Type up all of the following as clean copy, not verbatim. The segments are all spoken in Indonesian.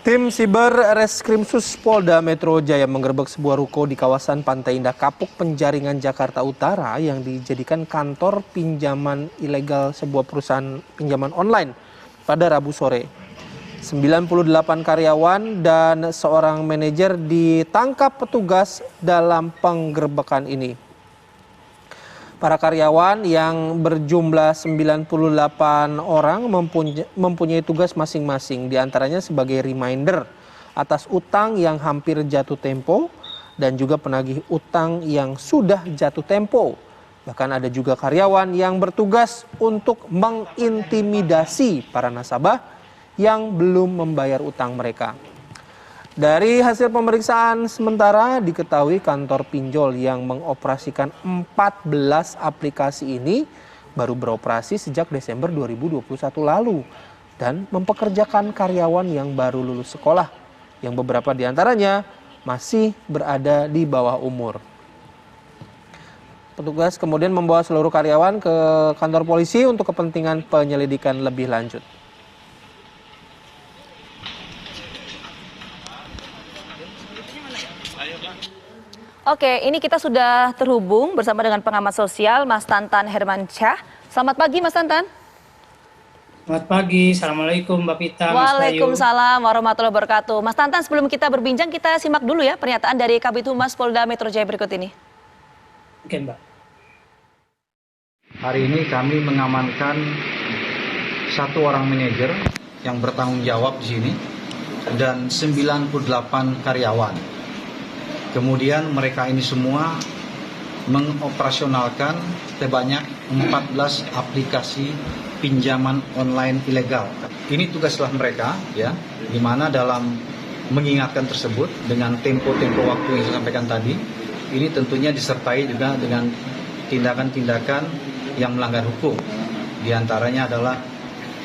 Tim Siber Reskrimsus Polda Metro Jaya menggerebek sebuah ruko di kawasan Pantai Indah Kapuk, Penjaringan, Jakarta Utara yang dijadikan kantor pinjaman ilegal sebuah perusahaan pinjaman online pada Rabu sore. 98 karyawan dan seorang manajer ditangkap petugas dalam penggerebekan ini. Para karyawan yang berjumlah 98 orang mempunyai tugas masing-masing, diantaranya sebagai reminder atas utang yang hampir jatuh tempo dan juga penagih utang yang sudah jatuh tempo. Bahkan ada juga karyawan yang bertugas untuk mengintimidasi para nasabah yang belum membayar utang mereka. Dari hasil pemeriksaan sementara diketahui kantor pinjol yang mengoperasikan 14 aplikasi ini baru beroperasi sejak Desember 2021 lalu dan mempekerjakan karyawan yang baru lulus sekolah, yang beberapa diantaranya masih berada di bawah umur. Petugas kemudian membawa seluruh karyawan ke kantor polisi untuk kepentingan penyelidikan lebih lanjut. Oke, ini kita sudah terhubung bersama dengan pengamat sosial Mas Tantan Hermansyah. Selamat pagi Mas Tantan. Selamat pagi, Assalamualaikum Mbak Pita. Waalaikumsalam warahmatullahi wabarakatuh. Mas Tantan, sebelum kita berbincang kita simak dulu ya pernyataan dari Kabid Humas Polda Metro Jaya berikut ini. Oke Mbak. Hari ini kami mengamankan satu orang manajer yang bertanggung jawab di sini dan 98 karyawan. Kemudian mereka ini semua mengoperasionalkan sebanyak 14 aplikasi pinjaman online ilegal. Ini tugaslah mereka, ya, di mana dalam mengingatkan tersebut dengan tempo-tempo waktu yang saya sampaikan tadi, ini tentunya disertai juga dengan tindakan-tindakan yang melanggar hukum. Di antaranya adalah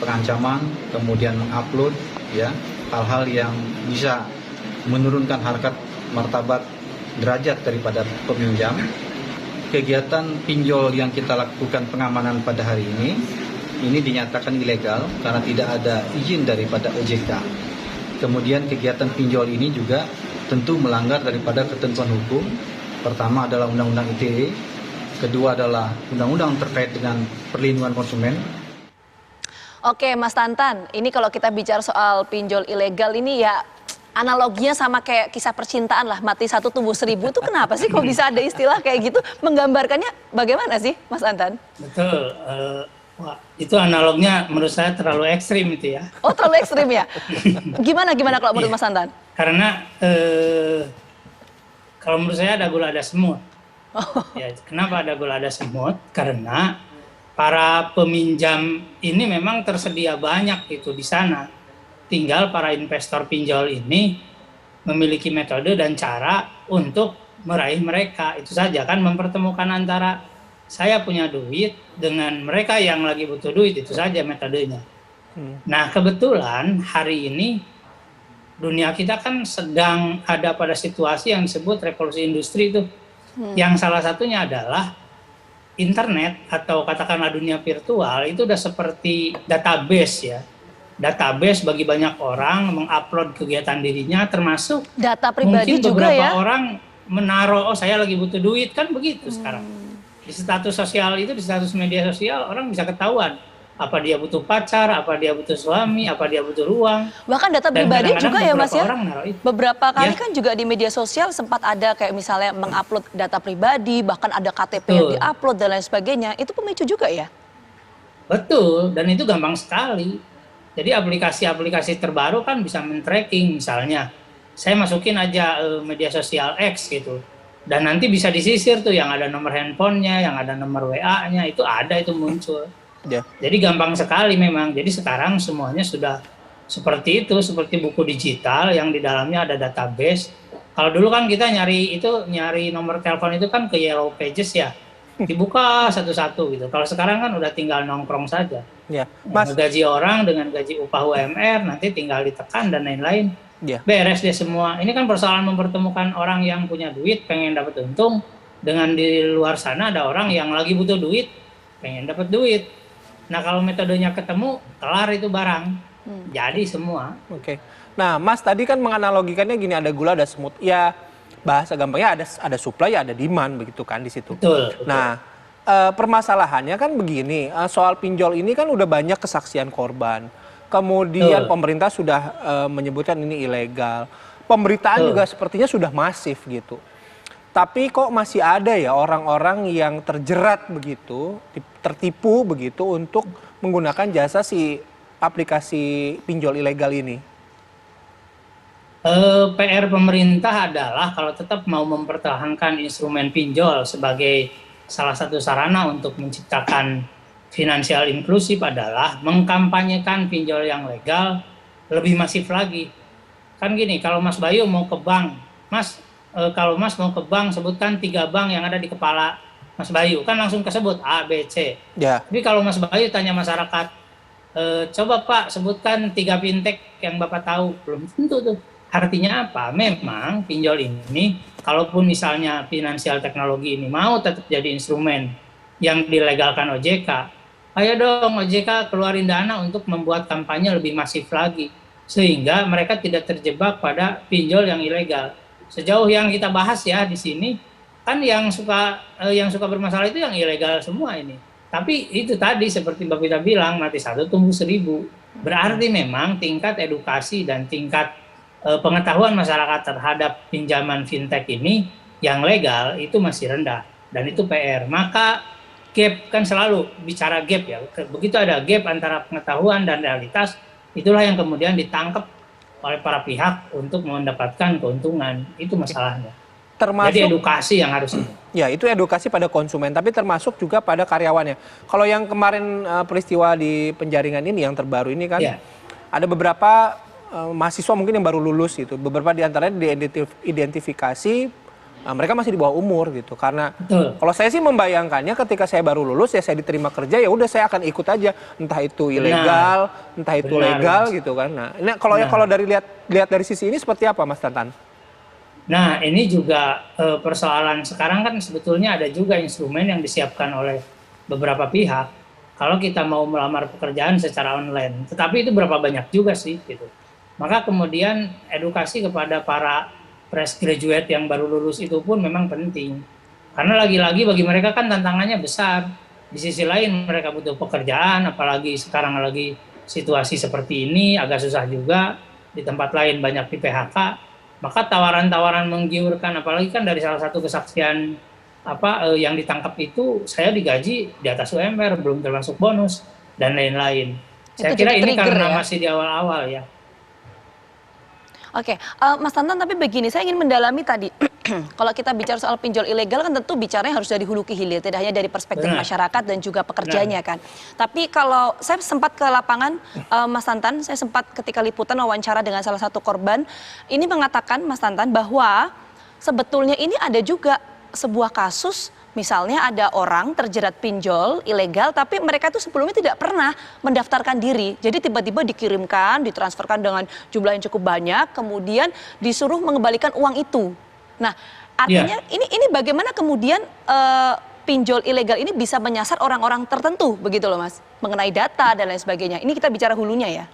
pengancaman, kemudian mengupload, ya, hal-hal yang bisa menurunkan harkat martabat derajat daripada peminjam. Kegiatan pinjol yang kita lakukan pengamanan pada hari ini dinyatakan ilegal karena tidak ada izin daripada OJK. Kemudian kegiatan pinjol ini juga tentu melanggar daripada ketentuan hukum. Pertama adalah Undang-Undang ITE, kedua adalah Undang-Undang terkait dengan perlindungan konsumen. Oke Mas Tantan, ini kalau kita bicara soal pinjol ilegal ini ya analoginya sama kayak kisah percintaan lah, mati satu tumbuh seribu. Itu kenapa sih kok bisa ada istilah kayak gitu? Menggambarkannya bagaimana sih Mas Tantan? Betul, wah, itu analognya menurut saya terlalu ekstrim itu ya. Oh terlalu ekstrim ya? Gimana kalau menurut Mas Tantan? Karena kalau menurut saya ada gula ada semut. Ya, kenapa ada gula ada semut? Karena para peminjam ini memang tersedia banyak itu di sana. Tinggal para investor pinjol ini memiliki metode dan cara untuk meraih mereka. Itu saja kan, mempertemukan antara saya punya duit dengan mereka yang lagi butuh duit, itu saja metodenya. Nah kebetulan hari ini dunia kita kan sedang ada pada situasi yang disebut revolusi industri itu. Yang salah satunya adalah internet atau katakanlah dunia virtual itu udah seperti database ya. Database bagi banyak orang mengupload kegiatan dirinya, termasuk data pribadi mungkin juga beberapa ya. orang menaruh, oh saya lagi butuh duit, kan begitu sekarang. Di status sosial itu, di status media sosial orang bisa ketahuan apa dia butuh pacar, apa dia butuh suami, apa dia butuh ruang. Bahkan data Dan pribadi kadang-kadang juga ya Mas ya. Beberapa kali Ya. kan juga di media sosial sempat ada kayak misalnya mengupload data pribadi, bahkan ada KTP yang diupload dan lain sebagainya. Itu pemicu juga ya? Betul, dan itu gampang sekali. Jadi aplikasi-aplikasi terbaru kan bisa men-tracking, misalnya saya masukin aja media sosial X gitu, dan nanti bisa disisir tuh yang ada nomor handphonenya, yang ada nomor WA-nya, itu ada, itu muncul. Yeah. Jadi gampang sekali memang. Jadi sekarang semuanya sudah seperti itu, seperti buku digital yang di dalamnya ada database. Kalau dulu kan kita nyari nomor telepon itu kan ke Yellow Pages ya, dibuka satu-satu gitu. Kalau sekarang kan udah tinggal nongkrong saja. Ya, Mas. Gaji orang dengan gaji upah UMR nanti tinggal ditekan dan lain-lain. Ya. Beres deh semua. Ini kan persoalan mempertemukan orang yang punya duit pengen dapat untung dengan di luar sana ada orang yang lagi butuh duit pengen dapat duit. Nah kalau metodenya ketemu kelar itu barang. Jadi semua. Oke. Nah, Mas tadi kan menganalogikannya gini, ada gula, ada semut. Ya, bahasa gampangnya ada supply, ada demand begitu kan di situ. Betul. Nah, permasalahannya kan begini, soal pinjol ini kan udah banyak kesaksian korban. Kemudian Betul. pemerintah sudah menyebutkan ini ilegal. Pemberitaan juga sepertinya sudah masif gitu. Tapi kok masih ada ya orang-orang yang terjerat begitu, tertipu begitu untuk menggunakan jasa si aplikasi pinjol ilegal ini? PR pemerintah adalah kalau tetap mau mempertahankan instrumen pinjol sebagai salah satu sarana untuk menciptakan finansial inklusif adalah mengkampanyekan pinjol yang legal lebih masif lagi. Kan gini, kalau Mas Bayu mau ke bank, kalau Mas mau ke bank sebutkan 3 bank yang ada di kepala Mas Bayu, kan langsung kesebut A, B, C. Ya. Tapi kalau Mas Bayu tanya masyarakat, coba Pak sebutkan 3 fintech yang Bapak tahu, belum tentu tuh. Artinya apa? Memang pinjol ini, kalaupun misalnya finansial teknologi ini mau tetap jadi instrumen yang dilegalkan OJK, ayo dong OJK keluarin dana untuk membuat kampanye lebih masif lagi, sehingga mereka tidak terjebak pada pinjol yang ilegal. Sejauh yang kita bahas ya di sini, kan yang suka bermasalah itu yang ilegal semua ini. Tapi itu tadi seperti Mbak Vita bilang, mati 1 tumbuh 1000. Berarti memang tingkat edukasi dan tingkat pengetahuan masyarakat terhadap pinjaman fintech ini yang legal itu masih rendah, dan itu PR. Maka gap, kan selalu bicara gap ya, begitu ada gap antara pengetahuan dan realitas, itulah yang kemudian ditangkap oleh para pihak untuk mendapatkan keuntungan. Itu masalahnya. Termasuk, jadi edukasi yang harus ya itu edukasi pada konsumen, tapi termasuk juga pada karyawannya. Kalau yang kemarin peristiwa di Penjaringan ini yang terbaru ini kan, ada beberapa mahasiswa mungkin yang baru lulus gitu, beberapa diantaranya diidentifikasi mereka masih di bawah umur gitu. Karena kalau saya sih membayangkannya ketika saya baru lulus ya saya diterima kerja, ya udah saya akan ikut aja, entah itu ilegal, entah itu legal gitu kan. Nah, ini kalau dari lihat dari sisi ini seperti apa Mas Tantan? Nah, ini juga persoalan sekarang kan sebetulnya ada juga instrumen yang disiapkan oleh beberapa pihak kalau kita mau melamar pekerjaan secara online. Tetapi itu berapa banyak juga sih gitu. Maka kemudian edukasi kepada para fresh graduate yang baru lulus itu pun memang penting. Karena lagi-lagi bagi mereka kan tantangannya besar. Di sisi lain mereka butuh pekerjaan, apalagi sekarang lagi situasi seperti ini agak susah juga. Di tempat lain banyak di PHK. Maka tawaran-tawaran menggiurkan, apalagi kan dari salah satu kesaksian yang ditangkap itu, saya digaji di atas UMR, belum termasuk bonus dan lain-lain. Saya kira ini karena masih di awal-awal ya. Oke, Mas Tantan, tapi begini, saya ingin mendalami tadi. Kalau kita bicara soal pinjol ilegal kan tentu bicaranya harus dari hulu ke hilir, tidak hanya dari perspektif masyarakat dan juga pekerjanya kan. Tapi kalau saya sempat ke lapangan, Mas Tantan, saya sempat ketika liputan wawancara dengan salah satu korban, ini mengatakan Mas Tantan bahwa sebetulnya ini ada juga sebuah kasus. Misalnya ada orang terjerat pinjol ilegal, tapi mereka itu sebelumnya tidak pernah mendaftarkan diri. Jadi tiba-tiba dikirimkan, ditransferkan dengan jumlah yang cukup banyak, kemudian disuruh mengembalikan uang itu. Nah, artinya ini bagaimana kemudian pinjol ilegal ini bisa menyasar orang-orang tertentu, begitu loh Mas, mengenai data dan lain sebagainya. Ini kita bicara hulunya ya.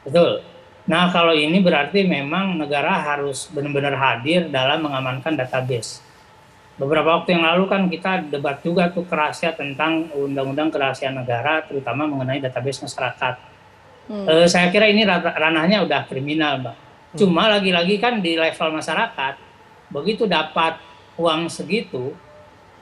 Betul. Nah, kalau ini berarti memang negara harus benar-benar hadir dalam mengamankan database. Beberapa waktu yang lalu kan kita debat juga tuh keras ya tentang undang-undang kerahasiaan negara, terutama mengenai database masyarakat. Saya kira ini ranahnya udah kriminal, Mbak. Cuma lagi-lagi kan di level masyarakat, begitu dapat uang segitu,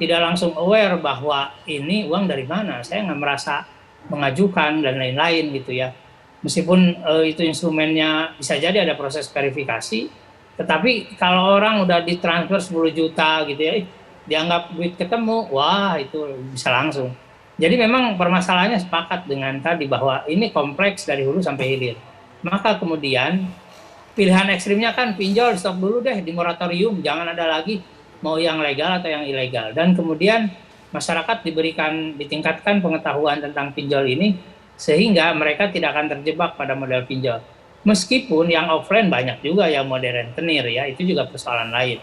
tidak langsung aware bahwa ini uang dari mana. Saya nggak merasa mengajukan dan lain-lain gitu ya. Meskipun itu instrumennya bisa jadi ada proses verifikasi, tetapi kalau orang udah ditransfer 10 juta gitu ya, dianggap duit ketemu, wah itu bisa langsung. Jadi memang permasalahannya sepakat dengan tadi bahwa ini kompleks dari hulu sampai hilir. Maka kemudian pilihan ekstrimnya kan pinjol stop dulu deh, di moratorium, jangan ada lagi mau yang legal atau yang ilegal. Dan kemudian masyarakat ditingkatkan pengetahuan tentang pinjol ini sehingga mereka tidak akan terjebak pada model pinjol. Meskipun yang offline banyak juga yang modern rentenir ya, itu juga persoalan lain.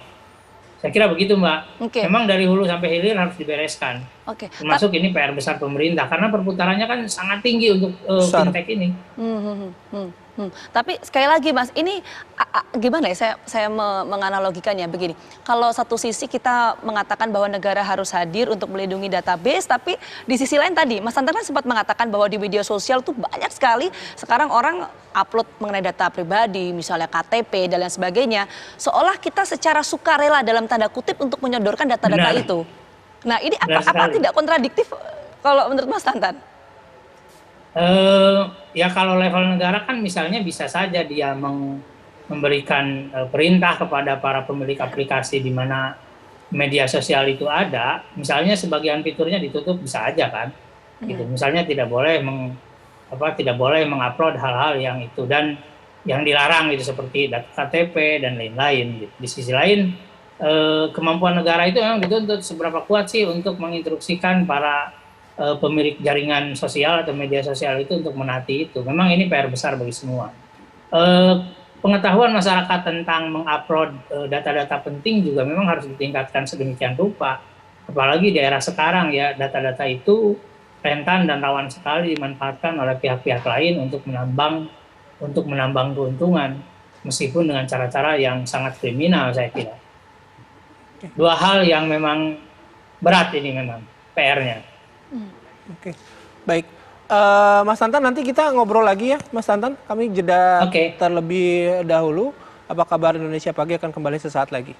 Saya kira begitu, Mbak. Oke. Memang dari hulu sampai hilir harus dibereskan. Oke. Termasuk ini PR besar pemerintah karena perputarannya kan sangat tinggi untuk Besar. fintech ini. Tapi sekali lagi Mas, ini gimana ya saya menganalogikannya begini. Kalau satu sisi kita mengatakan bahwa negara harus hadir untuk melindungi database, tapi di sisi lain tadi Mas Tantan kan sempat mengatakan bahwa di media sosial tuh banyak sekali sekarang orang upload mengenai data pribadi, misalnya KTP dan lain sebagainya, seolah kita secara sukarela dalam tanda kutip untuk menyodorkan data-data Benar. itu. Nah, ini Benar apa sekali. tidak kontradiktif kalau menurut Mas Tantan? Ya kalau level negara kan misalnya bisa saja dia memberikan perintah kepada para pemilik aplikasi di mana media sosial itu ada, misalnya sebagian fiturnya ditutup bisa aja kan, gitu. Misalnya tidak boleh mengupload hal-hal yang itu dan yang dilarang gitu seperti data KTP dan lain-lain. Gitu. Di sisi lain kemampuan negara itu memang dituntut seberapa kuat sih untuk menginstruksikan para pemilik jaringan sosial atau media sosial itu untuk menaati itu. Memang ini PR besar bagi semua. Pengetahuan masyarakat tentang mengupload data-data penting juga memang harus ditingkatkan sedemikian rupa. Apalagi di era sekarang ya, data-data itu rentan dan rawan sekali dimanfaatkan oleh pihak-pihak lain untuk menambang keuntungan, meskipun dengan cara-cara yang sangat kriminal saya kira. Dua hal yang memang berat ini memang PR-nya. Oke, baik. Mas Tantan, nanti kita ngobrol lagi ya, Mas Tantan. Kami jeda Oke. terlebih dahulu. Apa kabar Indonesia Pagi akan kembali sesaat lagi.